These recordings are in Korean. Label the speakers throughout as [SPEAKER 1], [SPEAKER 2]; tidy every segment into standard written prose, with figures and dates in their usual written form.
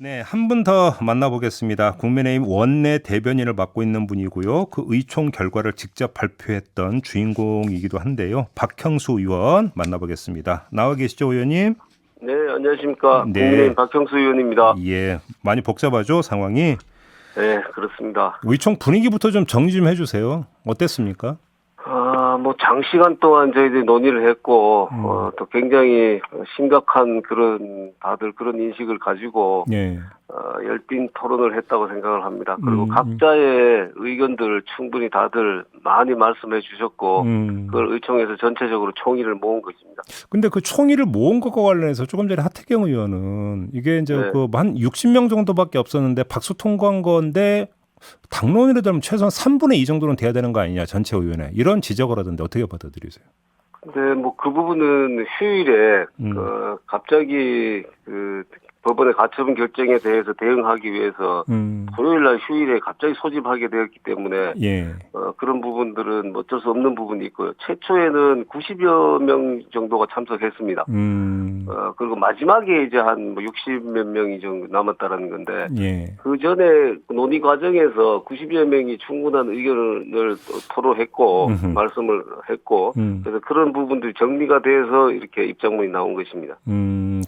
[SPEAKER 1] 네, 한 분 더 만나보겠습니다. 국민의힘 원내 대변인을 맡고 있는 분이고요. 그 의총 결과를 직접 발표했던 주인공이기도 한데요. 박형수 의원 만나보겠습니다. 나와 계시죠, 의원님?
[SPEAKER 2] 네, 안녕하십니까.
[SPEAKER 1] 네,
[SPEAKER 2] 국민의힘 박형수 의원입니다.
[SPEAKER 1] 예, 많이 복잡하죠, 상황이.
[SPEAKER 2] 네, 그렇습니다.
[SPEAKER 1] 의총 분위기부터 좀 정리 좀 해주세요. 어땠습니까?
[SPEAKER 2] 장시간 동안 저희들이 논의를 했고, 또 굉장히 심각한 다들 그런 인식을 가지고,
[SPEAKER 1] 예.
[SPEAKER 2] 열띤 토론을 했다고 생각을 합니다. 그리고 각자의 의견들 충분히 다들 많이 말씀해 주셨고, 그걸 의총에서 전체적으로 총의를 모은 것입니다.
[SPEAKER 1] 근데 그 총의를 모은 것과 관련해서 조금 전에 하태경 의원은 이게 이제
[SPEAKER 2] 네.
[SPEAKER 1] 그 한 60명 정도밖에 없었는데 박수 통과한 건데 당론으로 되면 최소한 3분의 2 정도는 돼야 되는 거 아니냐 전체 의원에 이런 지적을 하던데 어떻게 받아들이세요?
[SPEAKER 2] 근데 그 부분은 휴일에, 갑자기 법원의 가처분 결정에 대해서 대응하기 위해서 토요일 날 휴일에 갑자기 소집하게 되었기 때문에
[SPEAKER 1] 예.
[SPEAKER 2] 그런 부분들은 어쩔 수 없는 부분이 있고요. 최초에는 90여 명 정도가 참석했습니다. 그리고 마지막에 이제 한 60몇 명이 정도 남았다라는 건데
[SPEAKER 1] 예.
[SPEAKER 2] 그 전에 논의 과정에서 90여 명이 충분한 의견을 토로했고 말씀을 했고 그래서 그런 부분들이 정리가 돼서 이렇게 입장문이 나온 것입니다.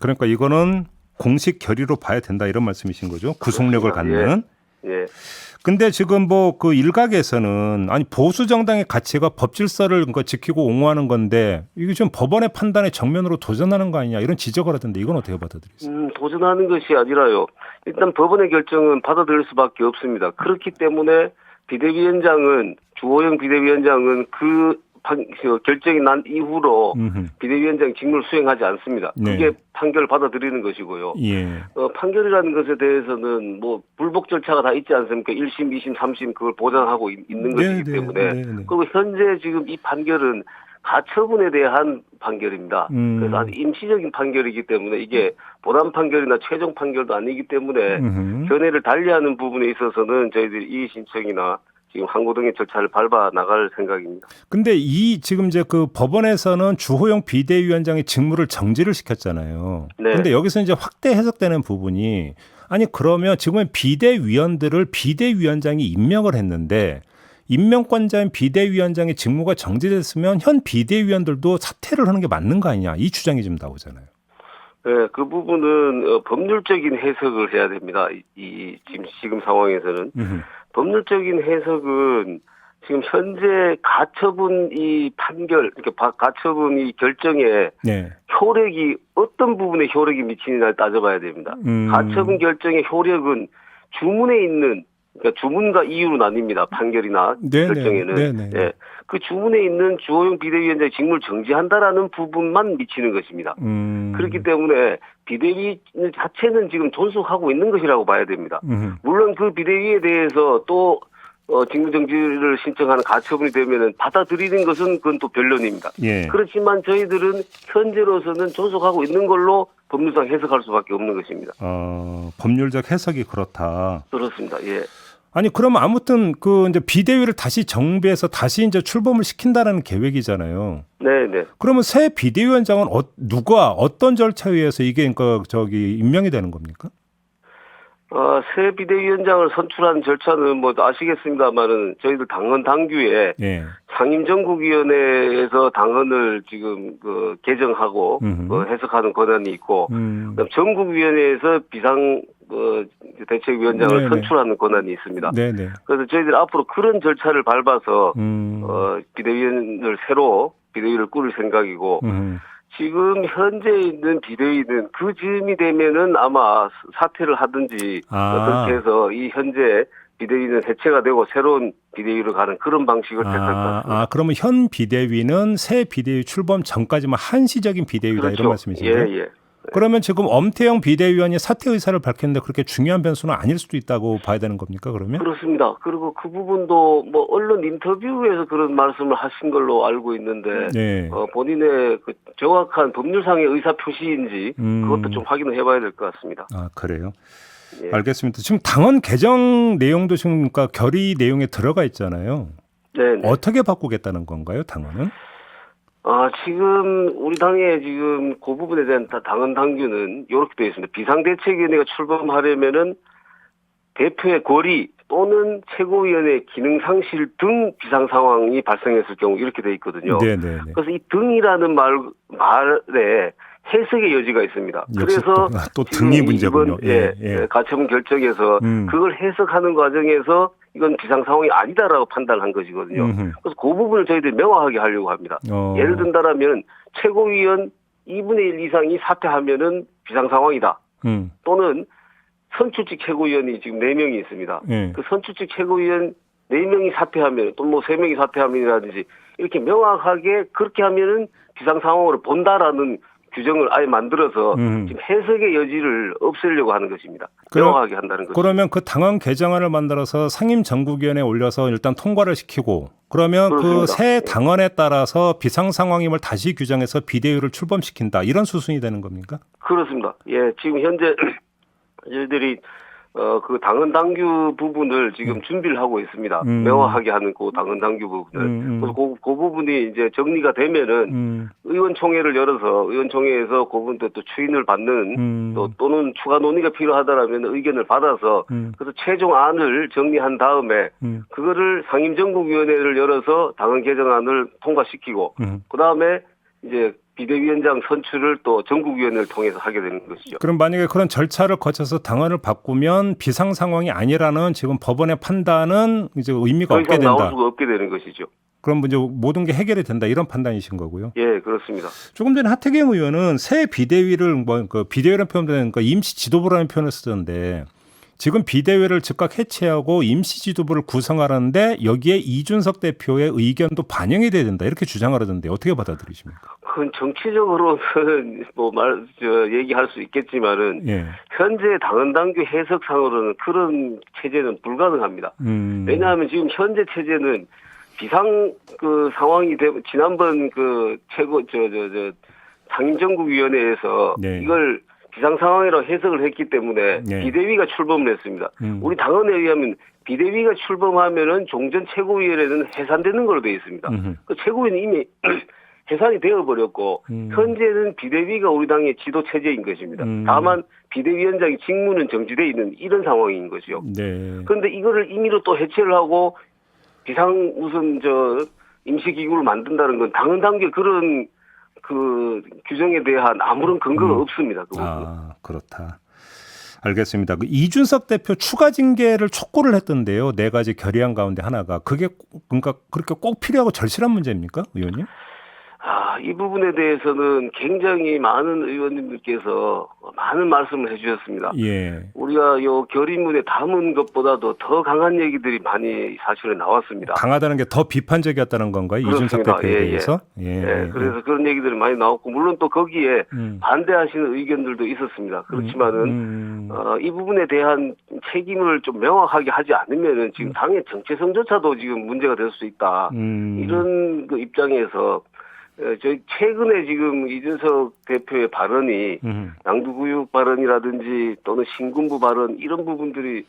[SPEAKER 1] 그러니까 이거는 공식 결의로 봐야 된다 이런 말씀이신 거죠? 구속력을 갖는.
[SPEAKER 2] 예.
[SPEAKER 1] 근데 지금 그 일각에서는 아니 보수 정당의 가치가 법 질서를 지키고 옹호하는 건데 이게 좀 법원의 판단에 정면으로 도전하는 거 아니냐 이런 지적을 하던데 이건 어떻게 받아들이세요?
[SPEAKER 2] 도전하는 것이 아니라요. 일단 법원의 결정은 받아들일 수밖에 없습니다. 그렇기 때문에 주호영 비대위원장은 결정이 난 이후로 비대위원장 직무를 수행하지 않습니다. 그게
[SPEAKER 1] 네.
[SPEAKER 2] 판결을 받아들이는 것이고요.
[SPEAKER 1] 예.
[SPEAKER 2] 판결이라는 것에 대해서는 불복 절차가 다 있지 않습니까? 1심, 2심, 3심 그걸 보장하고 있는 것이기 때문에. 그리고 현재 지금 이 판결은 가처분에 대한 판결입니다. 그래서 임시적인 판결이기 때문에 이게 보단 판결이나 최종 판결도 아니기 때문에 견해를 달리하는 부분에 있어서는 저희들이 이의 신청이나 지금 항고등의 절차를 밟아 나갈 생각입니다.
[SPEAKER 1] 근데 지금 이제 그 법원에서는 주호영 비대위원장의 직무를 정지를 시켰잖아요.
[SPEAKER 2] 네.
[SPEAKER 1] 근데 여기서 이제 확대 해석되는 부분이 아니 그러면 지금은 비대위원들을 비대위원장이 임명을 했는데 임명권자인 비대위원장의 직무가 정지됐으면 현 비대위원들도 사퇴를 하는 게 맞는 거 아니냐 이 주장이 좀 나오잖아요.
[SPEAKER 2] 네, 그 부분은 법률적인 해석을 해야 됩니다. 지금 상황에서는. 법률적인 해석은 지금 현재 가처분 이 판결, 그러니까 가처분 이 결정에
[SPEAKER 1] 네.
[SPEAKER 2] 효력이 어떤 부분에 효력이 미치느냐를 따져봐야 됩니다. 가처분 결정의 효력은 주문에 있는 그러니까 주문과 이유로 나뉩니다. 판결이나 결정에는.
[SPEAKER 1] 네네.
[SPEAKER 2] 예. 그 주문에 있는 주호영 비대위원장의 직무를 정지한다라는 부분만 미치는 것입니다. 그렇기 때문에 비대위 자체는 지금 존속하고 있는 것이라고 봐야 됩니다. 물론 그 비대위에 대해서 또 직무 정지를 신청하는 가처분이 되면은 받아들이는 것은 그건 또 변론입니다.
[SPEAKER 1] 예.
[SPEAKER 2] 그렇지만 저희들은 현재로서는 존속하고 있는 걸로 법률상 해석할 수밖에 없는 것입니다.
[SPEAKER 1] 법률적 해석이 그렇다.
[SPEAKER 2] 그렇습니다. 예.
[SPEAKER 1] 아니 그러면 아무튼 이제 비대위를 다시 정비해서 다시 이제 출범을 시킨다라는 계획이잖아요.
[SPEAKER 2] 네.
[SPEAKER 1] 그러면 새 비대위원장은 누가 어떤 절차에 의해서 이게 임명이 되는 겁니까?
[SPEAKER 2] 새 비대위원장을 선출하는 절차는 아시겠습니다만은 저희들 당헌 당규에
[SPEAKER 1] 예.
[SPEAKER 2] 상임정국위원회에서 당헌을 지금 개정하고 해석하는 권한이 있고 그다음 전국위원회에서 대책위원장을
[SPEAKER 1] 네네.
[SPEAKER 2] 선출하는 권한이 있습니다.
[SPEAKER 1] 네네.
[SPEAKER 2] 그래서 저희들 앞으로 그런 절차를 밟아서 비대위를 꾸릴 생각이고 지금 현재 있는 비대위는 그 즈음이 되면은 아마 사퇴를 하든지 어떻게 해서 이 현재 비대위는 해체가 되고 새로운 비대위로 가는 그런 방식을 택할 것 같습니다.
[SPEAKER 1] 그러면 현 비대위는 새 비대위 출범 전까지만 한시적인 비대위다
[SPEAKER 2] 그렇죠.
[SPEAKER 1] 이런 말씀이신가요?
[SPEAKER 2] 예.
[SPEAKER 1] 그러면 지금 엄태영 비대위원이 사퇴 의사를 밝혔는데 그렇게 중요한 변수는 아닐 수도 있다고 봐야 되는 겁니까 그러면?
[SPEAKER 2] 그렇습니다. 그리고 그 부분도 언론 인터뷰에서 그런 말씀을 하신 걸로 알고 있는데
[SPEAKER 1] 네.
[SPEAKER 2] 본인의 그 정확한 법률상의 의사 표시인지 그것도 좀 확인을 해봐야 될 것 같습니다.
[SPEAKER 1] 그래요?
[SPEAKER 2] 예.
[SPEAKER 1] 알겠습니다. 지금 당헌 개정 내용도 지금 결의 내용에 들어가 있잖아요.
[SPEAKER 2] 네.
[SPEAKER 1] 어떻게 바꾸겠다는 건가요 당헌은?
[SPEAKER 2] 지금 우리 당의 지금 그 부분에 대한 당헌 당규는 이렇게 되어 있습니다. 비상대책위원회가 출범하려면은 대표의 고리 또는 최고위원회 기능 상실 등 비상 상황이 발생했을 경우 이렇게 돼 있거든요.
[SPEAKER 1] 네네네.
[SPEAKER 2] 그래서 이 등이라는 말에 해석의 여지가 있습니다. 그래서
[SPEAKER 1] 또 등이 문제군요.
[SPEAKER 2] 이번 가처분 결정에서 그걸 해석하는 과정에서 이건 비상 상황이 아니다라고 판단한 것이거든요. 그래서 그 부분을 저희들이 명확하게 하려고 합니다. 예를 든다라면 최고위원 2분의 1 이상이 사퇴하면은 비상 상황이다. 또는 선출직 최고위원이 지금 4명이 있습니다. 그 선출직 최고위원 4명이 사퇴하면 또 뭐 3명이 사퇴하면이라든지 이렇게 명확하게 그렇게 하면은 비상 상황으로 본다라는 규정을 아예 만들어서 지금 해석의 여지를 없애려고 하는 것입니다. 명확하게 한다는 거죠.
[SPEAKER 1] 그러면 그 당헌 개정안을 만들어서 상임정국위원회에 올려서 일단 통과를 시키고 그러면 그 새 당헌에 따라서 비상 상황임을 다시 규정해서 비대위를 출범시킨다. 이런 수순이 되는 겁니까?
[SPEAKER 2] 그렇습니다. 지금 현재 저희들이 그 당헌 당규 부분을 지금 준비를 하고 있습니다. 명확하게 하는 그 당헌 당규 부분을. 그래서 그 부분이 이제 정리가 되면은 의원총회를 열어서 의원총회에서 그 부분도 또 추인을 받는 또는 추가 논의가 필요하다라면 의견을 받아서 그래서 최종안을 정리한 다음에 그거를 상임정국위원회를 열어서 당헌 개정안을 통과시키고 그 다음에 이제 비대위원장 선출을 또 전국위원회를 통해서 하게 되는 것이죠.
[SPEAKER 1] 그럼 만약에 그런 절차를 거쳐서 당헌을 바꾸면 비상 상황이 아니라는 지금 법원의 판단은 이제 의미가 없게 된다.
[SPEAKER 2] 나올 수가 없게 되는 것이죠.
[SPEAKER 1] 그럼 이제 모든 게 해결이 된다 이런 판단이신 거고요.
[SPEAKER 2] 예, 그렇습니다.
[SPEAKER 1] 조금 전에 하태경 의원은 새 비대위를 그 비대위라는 표현보다는 임시 지도부라는 표현을 쓰던데 지금 비대위를 즉각 해체하고 임시 지도부를 구성하는데 여기에 이준석 대표의 의견도 반영이 돼야 된다 이렇게 주장을 하던데 어떻게 받아들이십니까?
[SPEAKER 2] 그건 정치적으로는 얘기할 수 있겠지만은 현재 당헌 당규 해석상으로는 그런 체제는 불가능합니다. 왜냐하면 지금 현재 체제는 비상 그 상황이 지난번 그 상임정국위원회에서 이걸 비상 상황이라고 해석을 했기 때문에 비대위가 출범을 했습니다. 우리 당헌에 의하면 비대위가 출범하면은 종전 최고위원회는 해산되는 걸로 되어 있습니다. 그 최고위는 이미 해산이 되어버렸고 현재는 비대위가 우리 당의 지도 체제인 것입니다. 다만 비대위원장의 직무는 정지되어 있는 이런 상황인 거죠. 그런데 이거를 임의로 또 해체를 하고 비상 무슨 임시기구를 만든다는 건 당헌 당규 그런 그 규정에 대한 아무런 근거가 없습니다.
[SPEAKER 1] 그렇다. 알겠습니다. 그 이준석 대표 추가 징계를 촉구를 했던데요. 4가지 결의안 가운데 하나가 그게 그러니까 그렇게 꼭 필요하고 절실한 문제입니까, 의원님?
[SPEAKER 2] 이 부분에 대해서는 굉장히 많은 의원님들께서 많은 말씀을 해주셨습니다. 우리가 요 결의문에 담은 것보다도 더 강한 얘기들이 많이 사실은 나왔습니다.
[SPEAKER 1] 강하다는 게 더 비판적이었다는 건가요? 그렇습니다. 이준석 대표에 대해서?
[SPEAKER 2] 그래서 그런 얘기들이 많이 나왔고 물론 또 거기에 반대하시는 의견들도 있었습니다. 그렇지만은 이 부분에 대한 책임을 좀 명확하게 하지 않으면은 지금 당의 정체성조차도 지금 문제가 될 수 있다. 이런 그 입장에서 저희 최근에 지금 이준석 대표의 발언이 양두구육 발언이라든지 또는 신군부 발언 이런 부분들이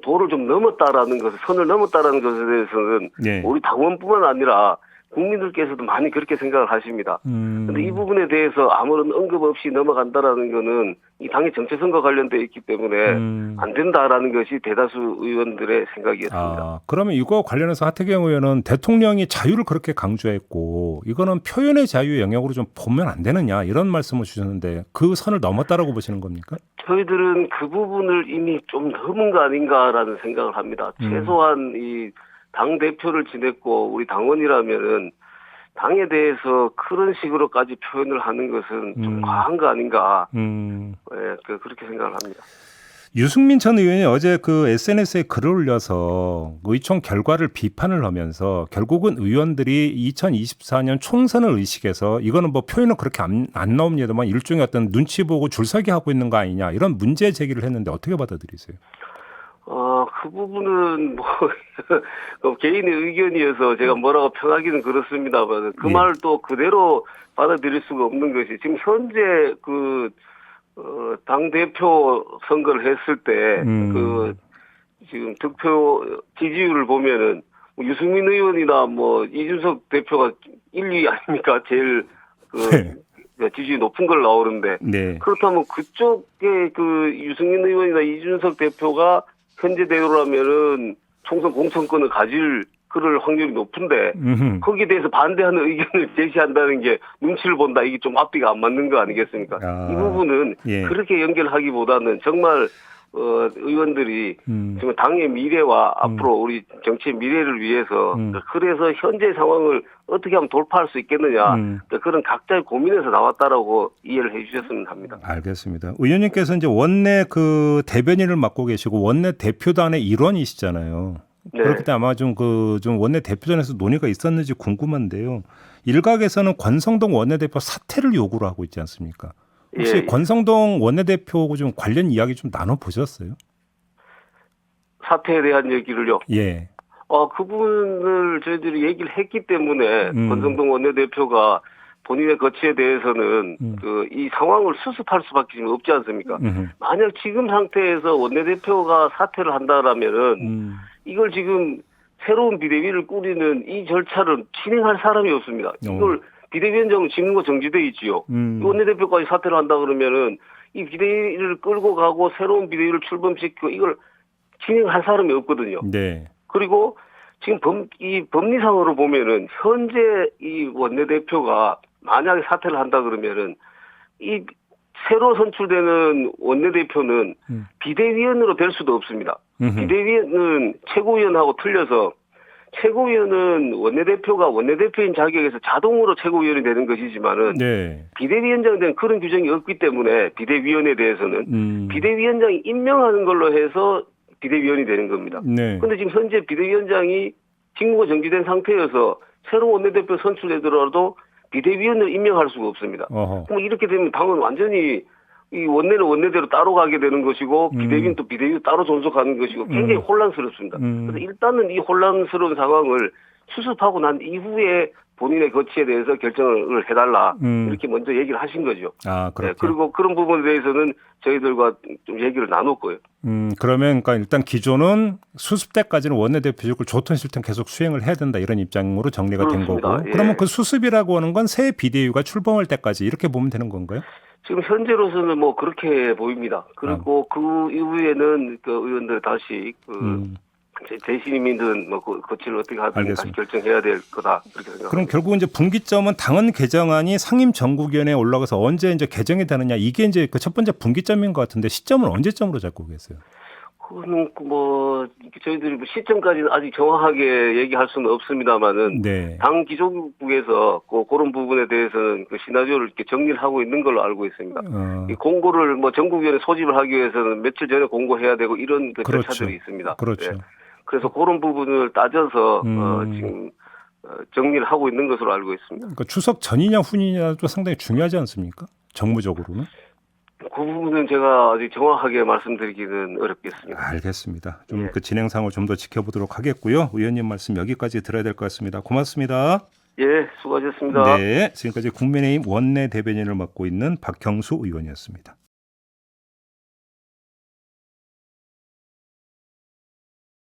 [SPEAKER 2] 도를 좀 넘었다라는 것을 선을 넘었다라는 것에 대해서는 우리 당원뿐만 아니라 국민들께서도 많이 그렇게 생각을 하십니다. 그런데 이 부분에 대해서 아무런 언급 없이 넘어간다라는 거는 이 당의 정체성과 관련되어 있기 때문에 안 된다라는 것이 대다수 의원들의 생각이었습니다.
[SPEAKER 1] 그러면 이거 관련해서 하태경 의원은 대통령이 자유를 그렇게 강조했고 이거는 표현의 자유 영역으로 좀 보면 안 되느냐 이런 말씀을 주셨는데 그 선을 넘었다라고 보시는 겁니까?
[SPEAKER 2] 저희들은 그 부분을 이미 좀 넘은 거 아닌가라는 생각을 합니다. 최소한 이 당대표를 지냈고 우리 당원이라면은 당에 대해서 그런 식으로까지 표현을 하는 것은 좀 과한 거 아닌가. 그렇게 생각을 합니다.
[SPEAKER 1] 유승민 전 의원이 어제 그 SNS에 글을 올려서 의총 결과를 비판을 하면서 결국은 의원들이 2024년 총선을 의식해서 이거는 뭐 표현은 그렇게 안 나옵니다만 일종의 어떤 눈치 보고 줄서기 하고 있는 거 아니냐 이런 문제 제기를 했는데 어떻게 받아들이세요?
[SPEAKER 2] 그 부분은 개인의 의견이어서 제가 뭐라고 평하기는 그렇습니다만 그 말을 또 그대로 받아들일 수가 없는 것이 지금 현재 당대표 선거를 했을 때 지금 득표 지지율을 보면은 뭐 유승민 의원이나 뭐 이준석 대표가 1, 2위 아닙니까? 제일 지지율이 높은 걸 나오는데
[SPEAKER 1] 네.
[SPEAKER 2] 그렇다면 그쪽에 그 유승민 의원이나 이준석 대표가 현재대로라면은 총선 공천권을 가질 그럴 확률이 높은데 거기에 대해서 반대하는 의견을 제시한다는 게 눈치를 본다. 이게 좀 앞뒤가 안 맞는 거 아니겠습니까? 이 부분은 그렇게 연결하기보다는 정말 의원들이 지금 당의 미래와 앞으로 우리 정치의 미래를 위해서 그래서 현재 상황을 어떻게 하면 돌파할 수 있겠느냐 그런 각자의 고민에서 나왔다라고 이해를 해주셨으면 합니다.
[SPEAKER 1] 알겠습니다. 의원님께서 이제 원내 그 대변인을 맡고 계시고 원내 대표단의 일원이시잖아요.
[SPEAKER 2] 네.
[SPEAKER 1] 그렇기 때문에 아마 좀 원내 대표단에서 논의가 있었는지 궁금한데요. 일각에서는 권성동 원내대표 사퇴를 요구를 하고 있지 않습니까? 혹시 권성동 원내대표하고 좀 관련 이야기 좀 나눠보셨어요?
[SPEAKER 2] 사퇴에 대한 얘기를요?
[SPEAKER 1] 예.
[SPEAKER 2] 그분을 저희들이 얘기를 했기 때문에 권성동 원내대표가 본인의 거취에 대해서는 이 상황을 수습할 수밖에 지금 없지 않습니까? 만약 지금 상태에서 원내대표가 사퇴를 한다라면은 이걸 지금 새로운 비대위를 꾸리는 이 절차를 진행할 사람이 없습니다. 이걸 비대위원장은 직무가 정지돼 있지요. 원내대표까지 사퇴를 한다 그러면은 이 비대위를 끌고 가고 새로운 비대위를 출범시키고 이걸 진행할 사람이 없거든요.
[SPEAKER 1] 네.
[SPEAKER 2] 그리고 지금 이 법리상으로 보면은 현재 이 원내대표가 만약에 사퇴를 한다 그러면은 이 새로 선출되는 원내대표는 비대위원으로 될 수도 없습니다. 비대위원은 최고위원하고 틀려서 최고위원은 원내대표가 원내대표인 자격에서 자동으로 최고위원이 되는 것이지만은 비대위원장에 대한 그런 규정이 없기 때문에 비대위원에 대해서는 비대위원장이 임명하는 걸로 해서 비대위원이 되는 겁니다. 그런데 지금 현재 비대위원장이 직무가 정지된 상태여서 새로운 원내대표 선출되더라도 비대위원을 임명할 수가 없습니다. 그럼 이렇게 되면 당은 완전히 이 원내는 원내대로 따로 가게 되는 것이고 비대위는 또 비대위로 따로 존속하는 것이고 굉장히 혼란스럽습니다. 그래서 일단은 이 혼란스러운 상황을 수습하고 난 이후에 본인의 거취에 대해서 결정을 해달라 이렇게 먼저 얘기를 하신 거죠.
[SPEAKER 1] 그렇죠.
[SPEAKER 2] 그리고 그런 부분에 대해서는 저희들과 좀 얘기를 나눴고요.
[SPEAKER 1] 그러면 그러니까 일단 기존은 수습 때까지는 원내대표직을 좋든 싫든 계속 수행을 해야 된다 이런 입장으로 정리가 된 거고. 그러면 그 수습이라고 하는 건 새 비대위가 출범할 때까지 이렇게 보면 되는 건가요?
[SPEAKER 2] 지금 현재로서는 뭐 그렇게 보입니다. 그리고 그 이후에는 그 의원들 다시 대신임이든 뭐 거취를 어떻게 하든 다시 결정해야 될 거다 그렇게 생각합니다.
[SPEAKER 1] 그럼 결국 이제 분기점은 당헌 개정안이 상임 전국위원회에 올라가서 언제 이제 개정이 되느냐 이게 이제 그 첫 번째 분기점인 것 같은데 시점은 언제점으로 잡고 계세요?
[SPEAKER 2] 그거는 뭐 저희들이 시점까지는 아직 정확하게 얘기할 수는 없습니다만은 당 기조국에서 그런 부분에 대해서는 그 시나리오를 이렇게 정리를 하고 있는 걸로 알고 있습니다. 이 공고를 뭐 전국위원회 소집을 하기 위해서는 며칠 전에 공고해야 되고 이런 그 절차들이 있습니다.
[SPEAKER 1] 그렇죠.
[SPEAKER 2] 그래서 그런 부분을 따져서 지금 정리를 하고 있는 것으로 알고 있습니다.
[SPEAKER 1] 그러니까 추석 전이냐 후이냐도 상당히 중요하지 않습니까? 정무적으로는?
[SPEAKER 2] 그 부분은 제가 아직 정확하게 말씀드리기는 어렵겠습니다.
[SPEAKER 1] 알겠습니다. 좀 그 진행상을 좀 더 지켜보도록 하겠고요. 의원님 말씀 여기까지 들어야 될 것 같습니다. 고맙습니다.
[SPEAKER 2] 예, 수고하셨습니다.
[SPEAKER 1] 네, 지금까지 국민의힘 원내 대변인을 맡고 있는 박형수 의원이었습니다.